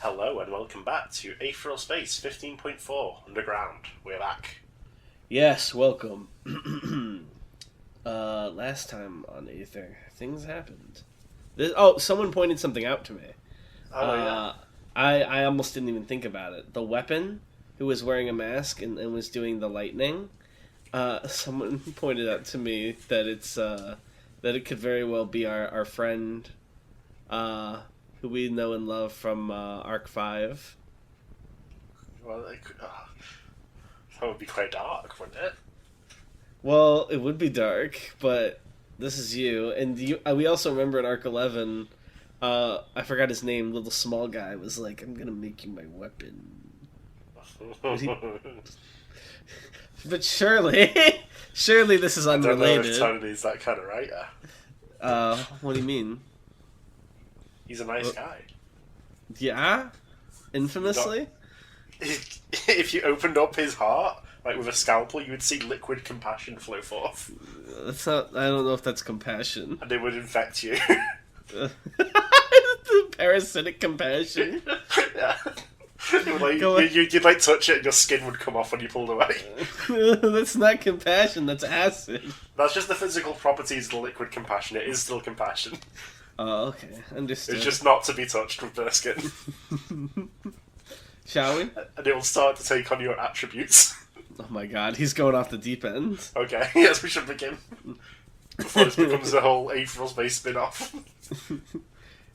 Hello and welcome back to Aetheral Space 15.4 Underground. We're back. Yes, welcome. Last time on Aether, things happened. Someone pointed something out to me. Yeah. I almost didn't even think about it. The weapon, who was wearing a mask and was doing the lightning, someone pointed out to me that that it could very well be our friend, who we know and love from Arc 5. Well, that would be quite dark, wouldn't it? Well, it would be dark, but this is you. And we also remember in Arc 11, I forgot his name, little small guy, was like, I'm gonna make you my weapon. But surely this is unrelated. I don't know if Tony's that kind of writer. What do you mean? He's a nice guy. Yeah? Infamously? If you opened up his heart, like with a scalpel, you would see liquid compassion flow forth. That's not. I don't know if that's compassion. And it would infect you. Parasitic compassion. Yeah. You'd like touch it and your skin would come off when you pulled away. That's not compassion, that's acid. That's just the physical properties of the liquid compassion. It is still compassion. Oh, okay. Understood. It's just not to be touched with bare skin. Shall we? And it will start to take on your attributes. Oh my god, he's going off the deep end. Okay, yes, we should begin. Before this becomes a whole Aetheral Space spin-off.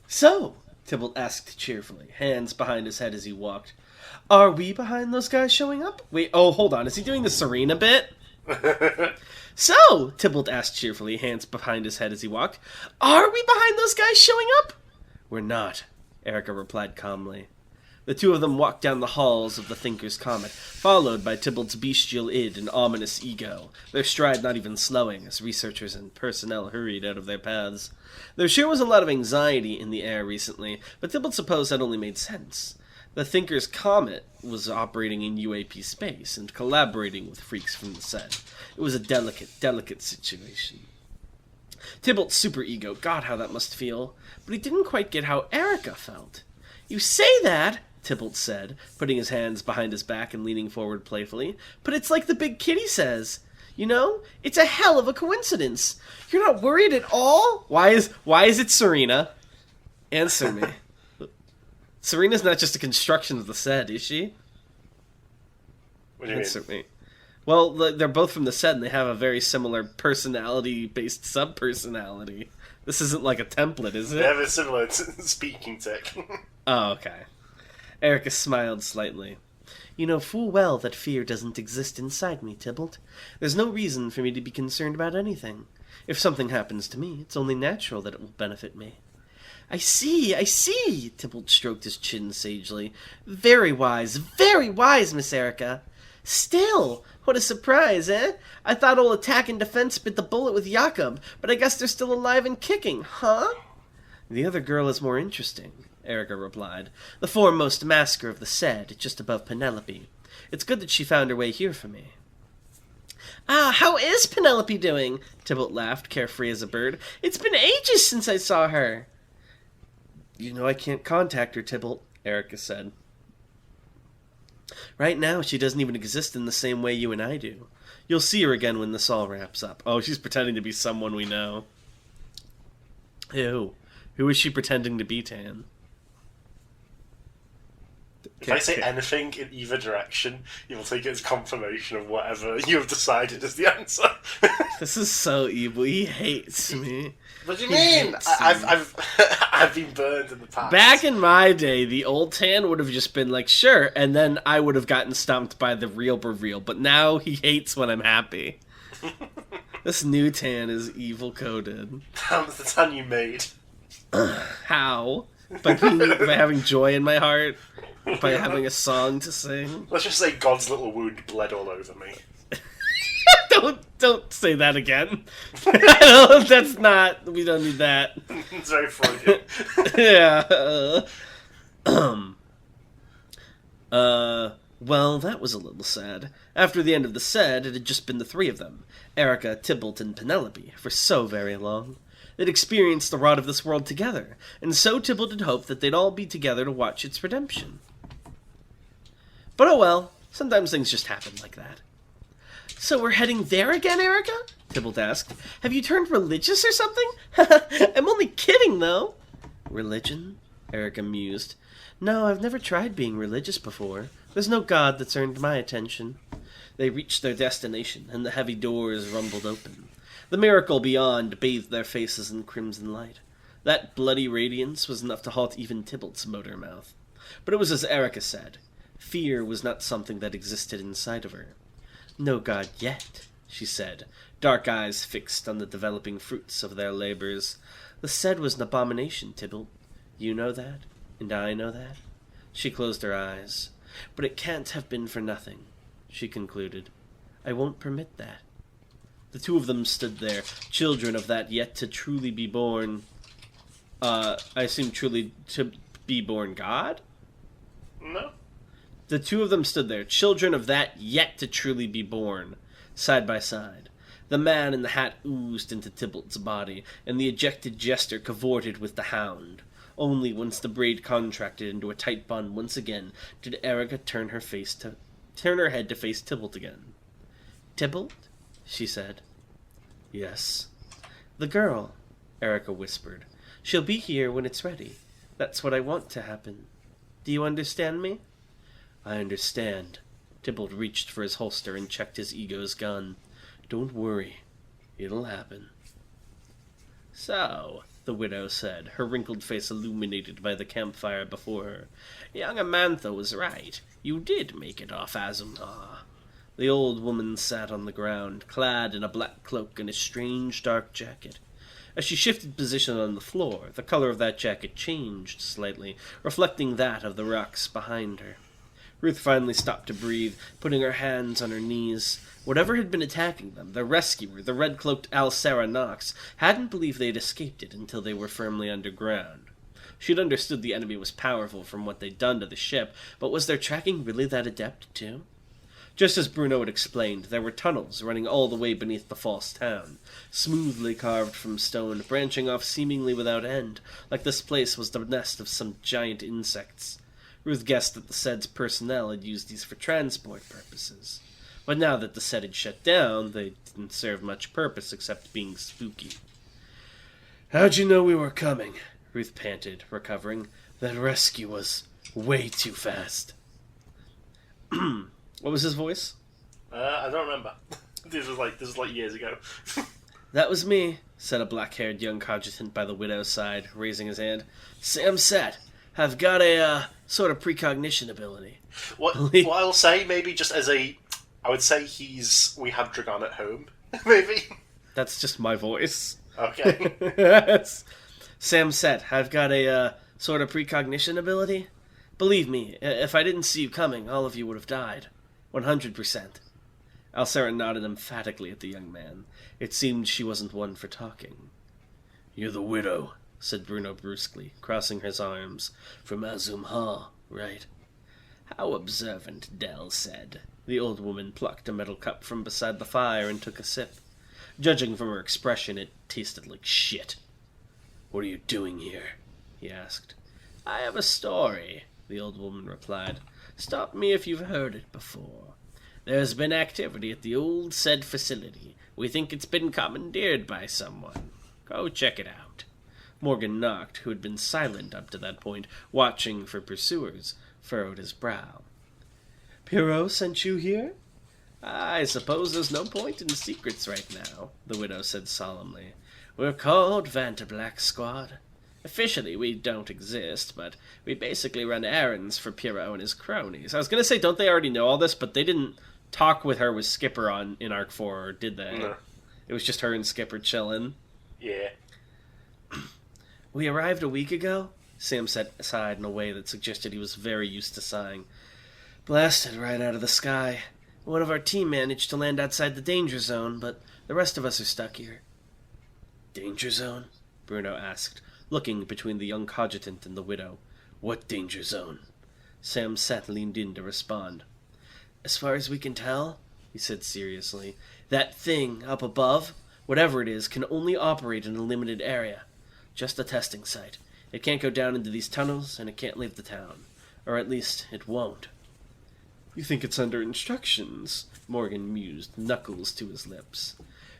So, Tybalt asked cheerfully, hands behind his head as he walked. Are we behind those guys showing up? Wait, hold on, is he doing the Serena bit? So, Tybalt asked cheerfully, hands behind his head as he walked. Are we behind those guys showing up? We're not, Erica replied calmly. The two of them walked down the halls of the Thinker's Comet, followed by Tybalt's bestial id and ominous ego, their stride not even slowing as researchers and personnel hurried out of their paths. There sure was a lot of anxiety in the air recently, but Tybalt supposed that only made sense. The Thinker's Comet was operating in UAP space and collaborating with freaks from the set. It was a delicate situation. Tybalt's superego, God, how that must feel, but he didn't quite get how Erica felt. You say that, Tybalt said, putting his hands behind his back and leaning forward playfully, but it's like the big kitty says. You know, it's a hell of a coincidence. You're not worried at all? Why is it Serena? Answer me. Serena's not just a construction of the set, is she? What do you Answer mean? me. Well, they're both from the set, and they have a very similar personality-based sub-personality. This isn't like a template, is it? They have a similar speaking tick. Oh, okay. Erica smiled slightly. You know full well that fear doesn't exist inside me, Tybalt. There's no reason for me to be concerned about anything. If something happens to me, it's only natural that it will benefit me. I see, Tybalt stroked his chin sagely. Very wise, Miss Erica. Still, what a surprise, eh? I thought old Attack and Defense bit the bullet with Jakob, but I guess they're still alive and kicking, huh? The other girl is more interesting, Erica replied. The foremost masker of the set, just above Penelope. It's good that she found her way here for me. Ah, how is Penelope doing? Tybalt laughed, carefree as a bird. It's been ages since I saw her. You know I can't contact her, Tybalt, Erica said. Right now, she doesn't even exist in the same way you and I do. You'll see her again when this all wraps up. Oh, she's pretending to be someone we know. Who? Who is she pretending to be, Tan? If I say anything in either direction, you will take it as confirmation of whatever you have decided is the answer. This is so evil. He hates me. What do you mean? I've been burned in the past. Back in my day, the old Tan would have just been like, sure, and then I would have gotten stomped by the real reveal. But now he hates when I'm happy. This new Tan is evil coded. That's the Tan you made. How? By having joy in my heart? By having a song to sing? Let's just say God's little wound bled all over me. Don't say that again. No, that's not. We don't need that. It's very Freudian. Yeah. Well, that was a little sad. After the end of the set, it had just been the three of them, Erica, Tybalt, and Penelope, for so very long. They'd experienced the rot of this world together, and so Tybalt had hoped that they'd all be together to watch its redemption. But oh well, sometimes things just happen like that. "So we're heading there again, Erica?" Tybalt asked. "Have you turned religious or something?" "I'm only kidding, though." "Religion?" Erica mused. "No, I've never tried being religious before. There's no god that's earned my attention." They reached their destination, and the heavy doors rumbled open. The miracle beyond bathed their faces in crimson light. That bloody radiance was enough to halt even Tybalt's motor mouth. But it was as Erica said. Fear was not something that existed inside of her. "No god yet," she said, dark eyes fixed on the developing fruits of their labors. "The Sed was an abomination, Tybalt. You know that, and I know that." She closed her eyes. "But it can't have been for nothing," she concluded. "I won't permit that." The two of them stood there, children of that yet to truly be born... I assume truly to be born God? No. The two of them stood there, children of that yet to truly be born, side by side. The man in the hat oozed into Tybalt's body, and the ejected jester cavorted with the hound. Only once the braid contracted into a tight bun once again did Erica turn her head to face Tybalt again. "Tybalt?" she said. "Yes." "The girl," Erica whispered. "She'll be here when it's ready. That's what I want to happen. Do you understand me?" "I understand." Tybalt reached for his holster and checked his ego's gun. "Don't worry. It'll happen." "So," the widow said, her wrinkled face illuminated by the campfire before her, "young Amantha was right. You did make it off Azumah." The old woman sat on the ground, clad in a black cloak and a strange dark jacket. As she shifted position on the floor, the color of that jacket changed slightly, reflecting that of the rocks behind her. Ruth finally stopped to breathe, putting her hands on her knees. Whatever had been attacking them, their rescuer, the red-cloaked Alcera Nox, hadn't believed they had escaped it until they were firmly underground. She'd understood the enemy was powerful from what they'd done to the ship, but was their tracking really that adept, too? Just as Bruno had explained, there were tunnels running all the way beneath the false town, smoothly carved from stone, branching off seemingly without end, like this place was the nest of some giant insects. Ruth guessed that the Sed's personnel had used these for transport purposes. But now that the Sed had shut down, they didn't serve much purpose except being spooky. "How'd you know we were coming?" Ruth panted, recovering. "That rescue was way too fast." What was his voice? I don't remember. This was like years ago. "That was me," said a black-haired young cogitant by the widow's side, raising his hand. "Sam Set. I've got a, sort of precognition ability." What I'll say, maybe just as I would say we have Dragon at home, maybe. That's just my voice. Okay. "Sam Set, I've got a, sort of precognition ability. Believe me, if I didn't see you coming, all of you would have died. 100%. Alcera nodded emphatically at the young man. It seemed she wasn't one for talking. "You're the widow," said Bruno brusquely, crossing his arms. "From Azumah, right?" "How observant," Dell said. The old woman plucked a metal cup from beside the fire and took a sip. Judging from her expression, it tasted like shit. "What are you doing here?" he asked. "I have a story," the old woman replied. "Stop me if you've heard it before. There's been activity at the old Sed facility. We think it's been commandeered by someone. Go check it out." Morgan Noct, who had been silent up to that point, watching for pursuers, furrowed his brow. "Pierrot sent you here?" "I suppose there's no point in secrets right now," the widow said solemnly. "We're called Vantablack Squad. Officially, we don't exist, but we basically run errands for Pierrot and his cronies." I was going to say, don't they already know all this? But they didn't talk with her with Skipper in Arc 4, or did they? No. It was just her and Skipper chilling. Yeah. "We arrived a week ago," Sam sighed in a way that suggested he was very used to sighing. "Blasted right out of the sky. One of our team managed to land outside the danger zone, but the rest of us are stuck here." "Danger zone?" Bruno asked, looking between the young cogitant and the widow. "What danger zone?" Sam Set leaned in to respond. "As far as we can tell," he said seriously, "that thing up above, Whatever it is can only operate in a limited area. Just a testing site. It can't go down into these tunnels, and it can't leave the town. Or at least, it won't. You think it's under instructions? Morgan mused, knuckles to his lips.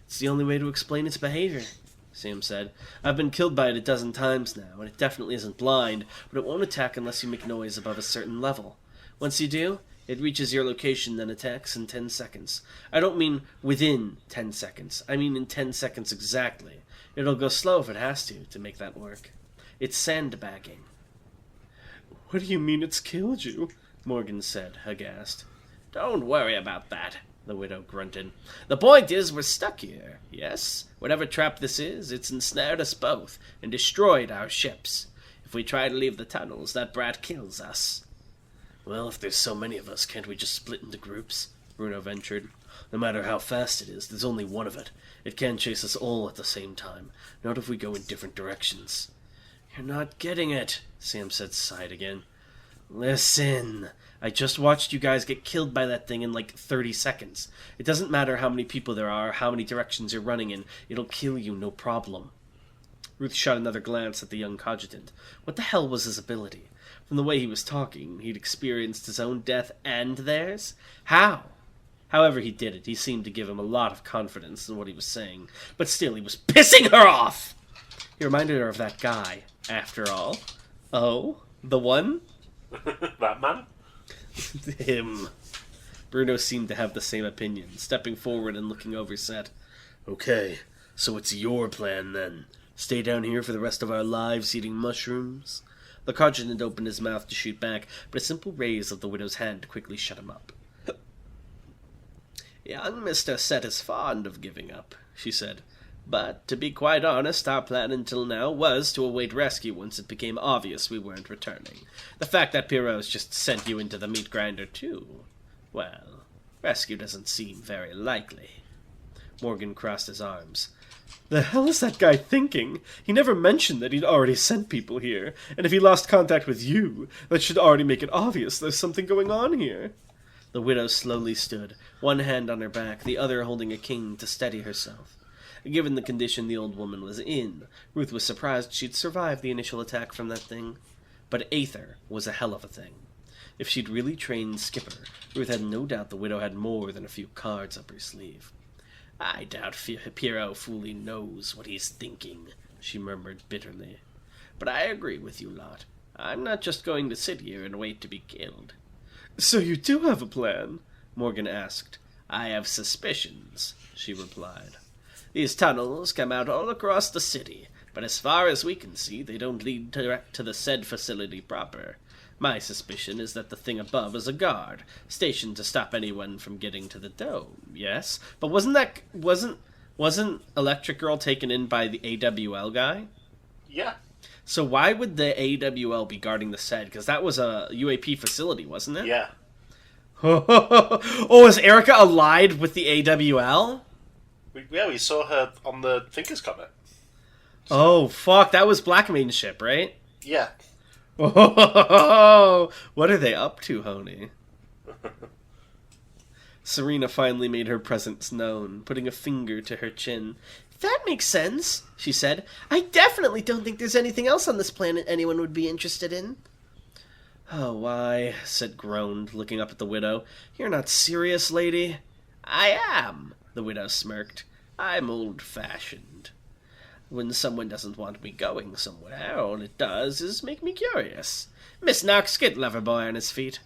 It's the only way to explain its behavior, Sam said. I've been killed by it a dozen times now, and it definitely isn't blind, but it won't attack unless you make noise above a certain level. Once you do, it reaches your location, then attacks in 10 seconds. I don't mean within 10 seconds. I mean in 10 seconds exactly. It'll go slow if it has to make that work. It's sandbagging. What do you mean it's killed you? Morgan said, aghast. Don't worry about that, the widow grunted. The point is we're stuck here, yes? Whatever trap this is, it's ensnared us both and destroyed our ships. If we try to leave the tunnels, that brat kills us. Well, if there's so many of us, can't we just split into groups? Bruno ventured. No matter how fast it is, there's only one of it. It can't chase us all at the same time, not if we go in different directions. You're not getting it, Sam said, sighed again. Listen, I just watched you guys get killed by that thing in like 30 seconds. It doesn't matter how many people there are, how many directions you're running in. It'll kill you, no problem. Ruth shot another glance at the young cogitant. What the hell was his ability? From the way he was talking, he'd experienced his own death and theirs? How? However he did it, he seemed to give him a lot of confidence in what he was saying. But still, he was pissing her off! He reminded her of that guy, after all. Oh? The one? That man? Him. Bruno seemed to have the same opinion, stepping forward and looking overset. Okay, so it's your plan then. Stay down here for the rest of our lives eating mushrooms? The cogitant opened his mouth to shoot back, but a simple raise of the widow's hand quickly shut him up. Young Mr. Set is fond of giving up, she said. But, to be quite honest, our plan until now was to await rescue once it became obvious we weren't returning. The fact that Pierrot's just sent you into the meat grinder, too, well, rescue doesn't seem very likely. Morgan crossed his arms. The hell is that guy thinking? He never mentioned that he'd already sent people here, and if he lost contact with you, that should already make it obvious there's something going on here. The widow slowly stood, one hand on her back, the other holding a cane to steady herself. Given the condition the old woman was in, Ruth was surprised she'd survived the initial attack from that thing. But Aether was a hell of a thing. If she'd really trained Skipper, Ruth had no doubt the widow had more than a few cards up her sleeve. I doubt Pierrot fully knows what he's thinking, she murmured bitterly. But I agree with you lot. I'm not just going to sit here and wait to be killed. So you do have a plan? Morgan asked. I have suspicions, she replied. These tunnels come out all across the city, but as far as we can see, they don't lead direct to the said facility proper. My suspicion is that the thing above is a guard, stationed to stop anyone from getting to the dome, yes? But wasn't Electric Girl taken in by the AWL guy? Yeah. So why would the AWL be guarding the SED? Because that was a UAP facility, wasn't it? Yeah. Oh, is Erica allied with the AWL? We saw her on the Thinkers Comet. Oh, fuck, that was Blackmane's ship, right? Yeah. Oh, what are they up to, Honey? Serena finally made her presence known, putting a finger to her chin. That makes sense, she said. I definitely don't think there's anything else on this planet anyone would be interested in. Oh, why, said Groaned, looking up at the widow. You're not serious, lady? I am, the widow smirked. I'm old-fashioned. When someone doesn't want me going somewhere, all it does is make me curious. Miss Knox, get Loverboy on his feet.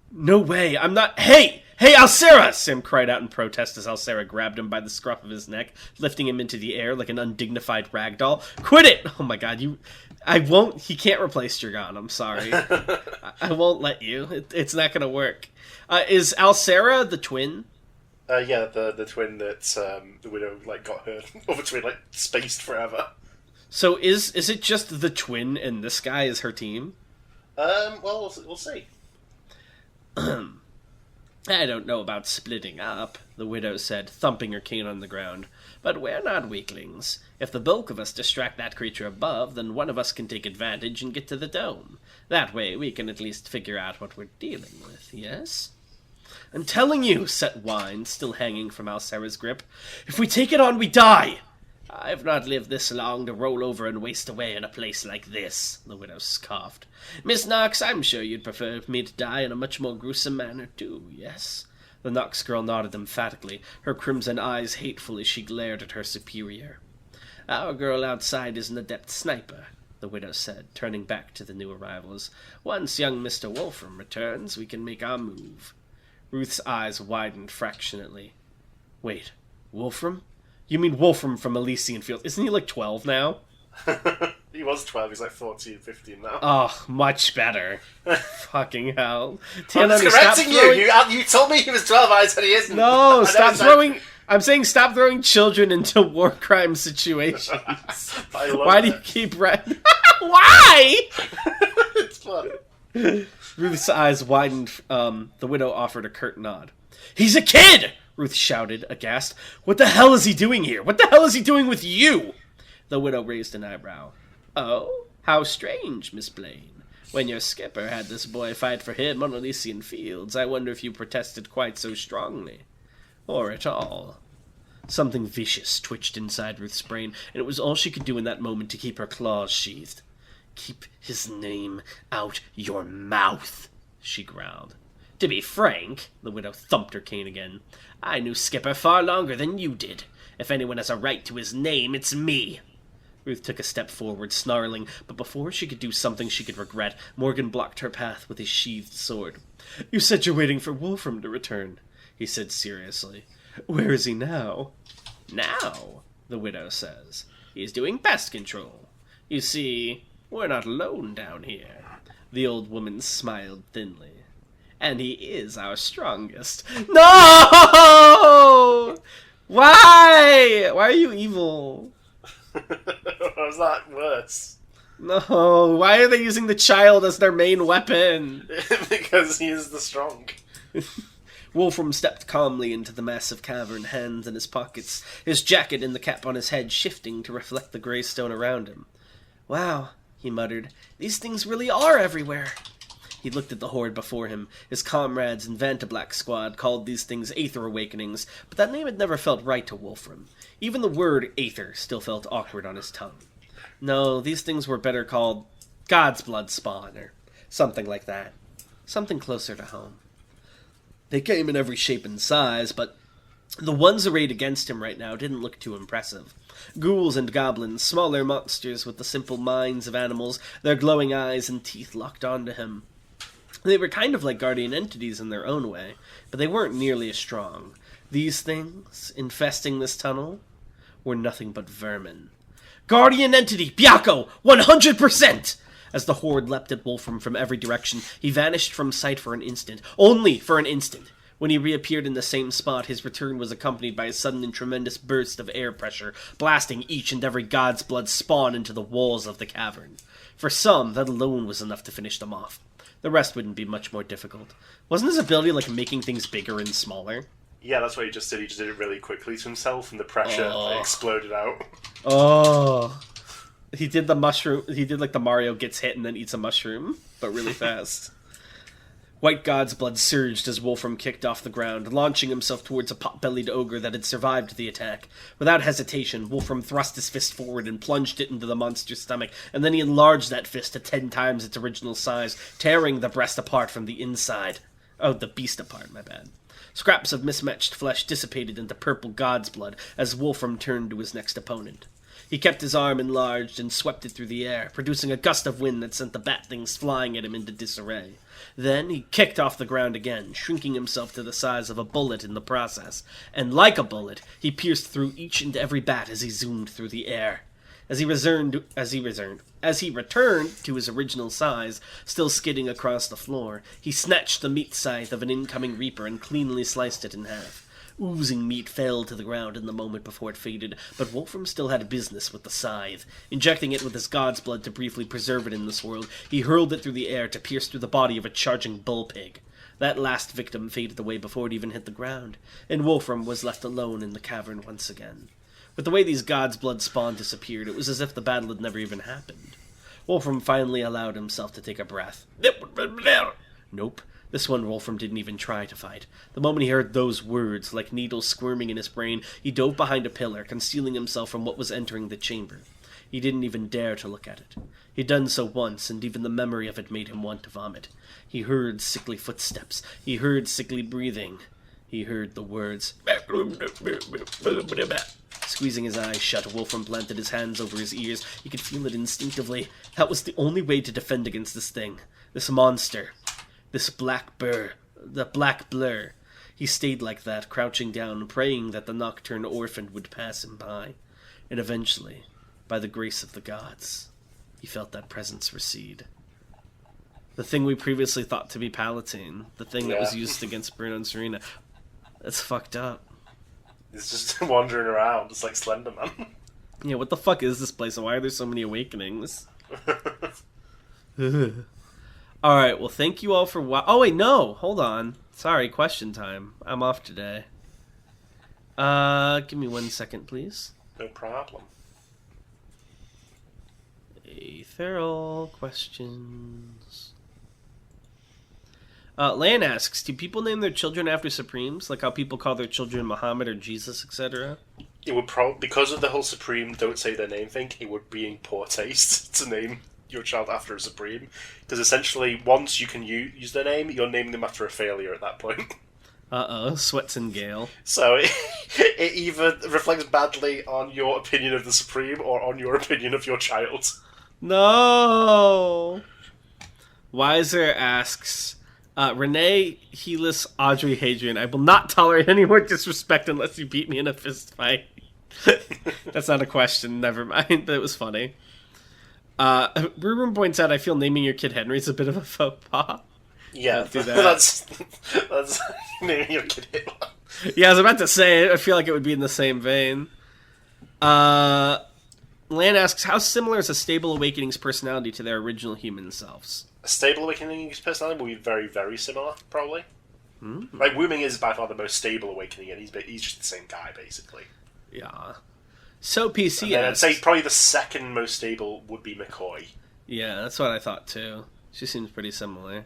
No way, I'm not— Hey! Hey, Alcera! Sam cried out in protest as Alcera grabbed him by the scruff of his neck, lifting him into the air like an undignified ragdoll. Quit it! Oh my god, he can't replace Dragon, I'm sorry. I won't let you. It's not gonna work. Is Alcera the twin? Yeah, the twin that the widow got her other twin spaced forever. So is it just the twin and this guy is her team? Well, we'll see. I don't know about splitting up, the widow said, thumping her cane on the ground. But we're not weaklings. If the bulk of us distract that creature above, then one of us can take advantage and get to the dome. That way we can at least figure out what we're dealing with, yes? I'm telling you, Set whined, still hanging from Alcera's grip. If we take it on, we die! I've not lived this long to roll over and waste away in a place like this, the widow scoffed. Miss Knox, I'm sure you'd prefer me to die in a much more gruesome manner too, yes? The Knox girl nodded emphatically, her crimson eyes hateful as she glared at her superior. Our girl outside is an adept sniper, the widow said, turning back to the new arrivals. Once young Mr. Wolfram returns, we can make our move. Ruth's eyes widened fractionally. Wait, Wolfram? You mean Wolfram from Elysian Field? Isn't he like 12 now? He was 12, he's like 14, 15 now. Oh, much better. Fucking hell. I'm just correcting you! You told me he was 12, I said he isn't. No, stop throwing... I'm saying stop throwing children into war crime situations. Why do you keep... Why?! It's fun. Ruth's eyes widened. The widow offered a curt nod. He's a kid! Ruth shouted, aghast. What the hell is he doing here? What the hell is he doing with you? The widow raised an eyebrow. Oh, how strange, Miss Blaine. When your skipper had this boy fight for him on Elysian Fields, I wonder if you protested quite so strongly. Or at all. Something vicious twitched inside Ruth's brain, and it was all she could do in that moment to keep her claws sheathed. Keep his name out your mouth, she growled. To be frank, the widow thumped her cane again, I knew Skipper far longer than you did. If anyone has a right to his name, it's me. Ruth took a step forward, snarling, but before she could do something she could regret, Morgan blocked her path with his sheathed sword. You said you're waiting for Wolfram to return, he said seriously. Where is he now? Now, the widow says. He's doing pest control. You see, we're not alone down here. The old woman smiled thinly. And he is our strongest. No! Why? Why are you evil? Was that worse? No, why are they using the child as their main weapon? Because he is the strong. Wolfram stepped calmly into the massive cavern, hands in his pockets, his jacket and the cap on his head shifting to reflect the grey stone around him. Wow, he muttered, these things really are everywhere. He looked at the horde before him. His comrades in Vantablack squad called these things Aether Awakenings, but that name had never felt right to Wolfram. Even the word Aether still felt awkward on his tongue. No, these things were better called God's Blood Spawn, or something like that. Something closer to home. They came in every shape and size, but the ones arrayed against him right now didn't look too impressive. Ghouls and goblins, smaller monsters with the simple minds of animals, their glowing eyes and teeth locked onto him. They were kind of like guardian entities in their own way, but they weren't nearly as strong. These things, infesting this tunnel, were nothing but vermin. Guardian entity, Byakko, 100%! As the horde leapt at Wolfram from every direction, he vanished from sight for an instant. Only for an instant. When he reappeared in the same spot, his return was accompanied by a sudden and tremendous burst of air pressure, blasting each and every God's Blood spawn into the walls of the cavern. For some, that alone was enough to finish them off. The rest wouldn't be much more difficult. Wasn't his ability like making things bigger and smaller? Yeah, that's what he just did. He just did it really quickly to himself, and the pressure exploded out. Oh. He did the mushroom. He did like the Mario gets hit and then eats a mushroom, but really fast. White God's blood surged as Wolfram kicked off the ground, launching himself towards a pot-bellied ogre that had survived the attack. Without hesitation, Wolfram thrust his fist forward and plunged it into the monster's stomach, and then he enlarged that fist to 10 times its original size, tearing the breast apart from the inside. Oh, the beast apart, my bad. Scraps of mismatched flesh dissipated into purple God's blood as Wolfram turned to his next opponent. He kept his arm enlarged and swept it through the air, producing a gust of wind that sent the bat things flying at him into disarray. Then he kicked off the ground again, shrinking himself to the size of a bullet in the process, and like a bullet, he pierced through each and every bat as he zoomed through the air. As he returned to his original size, still skidding across the floor, he snatched the meat scythe of an incoming reaper and cleanly sliced it in half. Oozing meat fell to the ground in the moment before it faded, but Wolfram still had business with the scythe. Injecting it with his god's blood to briefly preserve it in this world, he hurled it through the air to pierce through the body of a charging bull-pig. That last victim faded away before it even hit the ground, and Wolfram was left alone in the cavern once again. With the way these god's blood spawn disappeared, it was as if the battle had never even happened. Wolfram finally allowed himself to take a breath. Nope. This one Wolfram didn't even try to fight. The moment he heard those words, like needles squirming in his brain, he dove behind a pillar, concealing himself from what was entering the chamber. He didn't even dare to look at it. He'd done so once, and even the memory of it made him want to vomit. He heard sickly footsteps. He heard sickly breathing. He heard the words. Squeezing his eyes shut, Wolfram planted his hands over his ears. He could feel it instinctively. That was the only way to defend against this thing. This monster. This the black blur. He stayed like that, crouching down, praying that the nocturne orphan would pass him by. And eventually, by the grace of the gods, he felt that presence recede. The thing we previously thought to be Palatine, the thing that was used against Bruno and Serena, that's fucked up. He's just wandering around, just like Slenderman. Yeah, what the fuck is this place, and why are there so many awakenings? Alright, well, thank you all for oh, wait, no! Hold on. Sorry, question time. I'm off today. Give me 1 second, please. No problem. Aetheral questions. Lan asks, do people name their children after Supremes? Like how people call their children Muhammad or Jesus, etc.? It would probably, because of the whole Supreme don't say their name thing, it would be in poor taste to name your child after a Supreme. Because essentially, once you can use their name, you're naming them after a failure at that point. Uh-oh, Sweats and Gale. So it either reflects badly on your opinion of the Supreme or on your opinion of your child. No! Wiser asks, Renee, Helis, Audrey, Hadrian, I will not tolerate any more disrespect unless you beat me in a fist fight. That's not a question, never mind, but it was funny. Ruben points out, I feel naming your kid Henry is a bit of a faux pas. Yeah, do that. that's naming your kid Hitler. Yeah, I was about to say, I feel like it would be in the same vein. Lan asks, how similar is a Stable Awakening's personality to their original human selves? A Stable Awakening's personality will be very, very similar, probably. Like, Wooming is by far the most stable Awakening, and he's just the same guy, basically. Yeah. So PC asks... I'd say probably the second most stable would be McCoy. Yeah, that's what I thought, too. She seems pretty similar.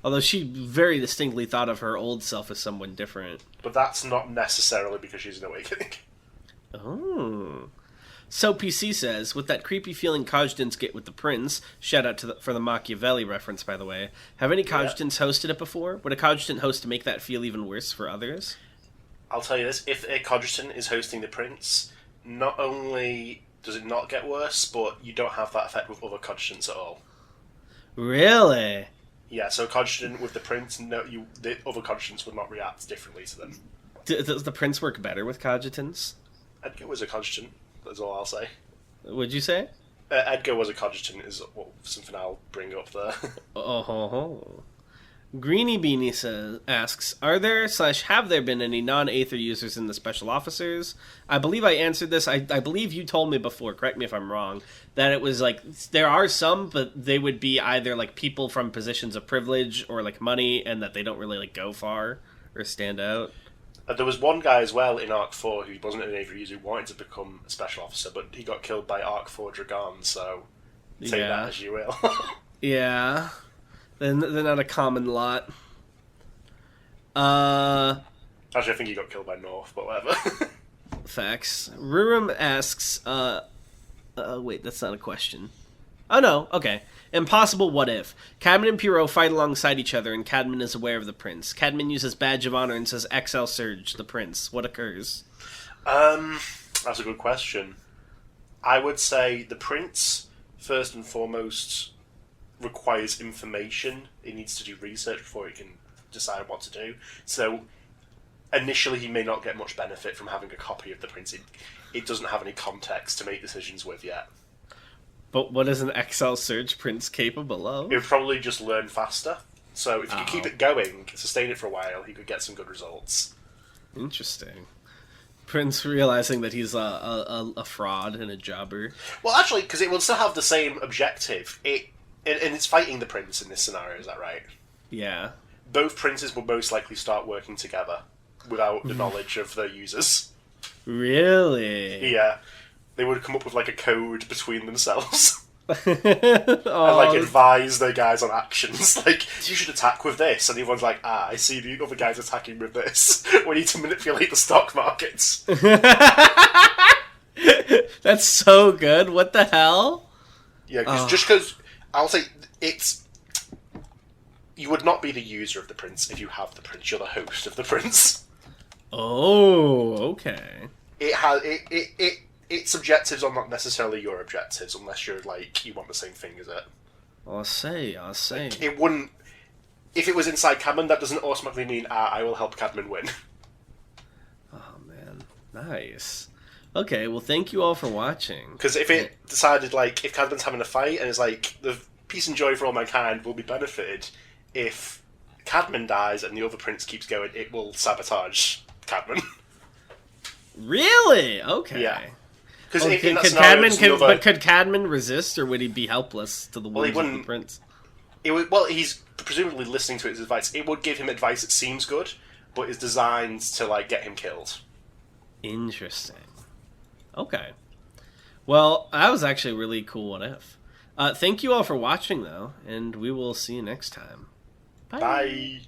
Although she very distinctly thought of her old self as someone different. But that's not necessarily because she's an Awakening. Oh. So PC says, with that creepy feeling Kajdins get with the prince, shout out for the Machiavelli reference, by the way, have any Kajdins hosted it before? Would a Kajdin host to make that feel even worse for others? I'll tell you this, if a Kajdin is hosting the prince, not only does it not get worse, but you don't have that effect with other Kajdins at all. Really? Yeah, so a Kajdin with the prince, the other Kajdins would not react differently to them. Does the prince work better with Kajdins? Edgar was a Kajdin. That's all I'll say. What'd you say? Edgar was a Kajdin is something I'll bring up there. Oh. Greeny Beanie asks, are there / have there been any non-Aether users in the Special Officers? I believe I answered this. I believe you told me before, correct me if I'm wrong, that it was like, there are some, but they would be either like people from positions of privilege or like money, and that they don't really like go far or stand out. There was one guy as well in Arc 4 who wasn't an Aether user who wanted to become a Special Officer, but he got killed by Arc 4 Dragon, so take that as you will. Yeah. They're not a common lot. Actually, I think he got killed by North, but whatever. Facts. Rurum asks, wait, that's not a question. Oh, no, okay. Impossible what if. Cadman and Pierrot fight alongside each other, and Cadman is aware of the prince. Cadman uses Badge of Honor and says, XL Surge, the prince. What occurs? That's a good question. I would say the prince, first and foremost, requires information. He needs to do research before he can decide what to do. So, initially he may not get much benefit from having a copy of the prince. It doesn't have any context to make decisions with yet. But what is an XL Surge prince capable of? He would probably just learn faster. So if you could keep it going, sustain it for a while, he could get some good results. Interesting. Prince realizing that he's a fraud and a jobber. Well, actually, because it will still have the same objective. And it's fighting the prince in this scenario, is that right? Yeah. Both princes will most likely start working together without the knowledge of their users. Really? Yeah. They would come up with like a code between themselves. and like advise their guys on actions. Like, you should attack with this, and everyone's like, I see the other guys attacking with this. We need to manipulate the stock markets. That's so good. What the hell? Yeah, because I'll say it's. You would not be the user of the prints if you have the prints. You're the host of the prints. Oh, okay. Its objectives are not necessarily your objectives, unless you're like you want the same thing as it. I'll say. Like, it wouldn't. If it was inside Cadman, that doesn't automatically mean I will help Cadman win. Oh man, nice. Okay, well, thank you all for watching. Because if it decided, like, if Cadman's having a fight and it's like the peace and joy for all mankind will be benefited, if Cadman dies and the other prince keeps going, it will sabotage Cadman. Really? Okay. Yeah. Because could Cadman resist, or would he be helpless to the whims of the prince? He's presumably listening to his advice. It would give him advice that seems good, but is designed to like get him killed. Interesting. Okay. Well, that was actually a really cool what if. Thank you all for watching, though, and we will see you next time. Bye. Bye.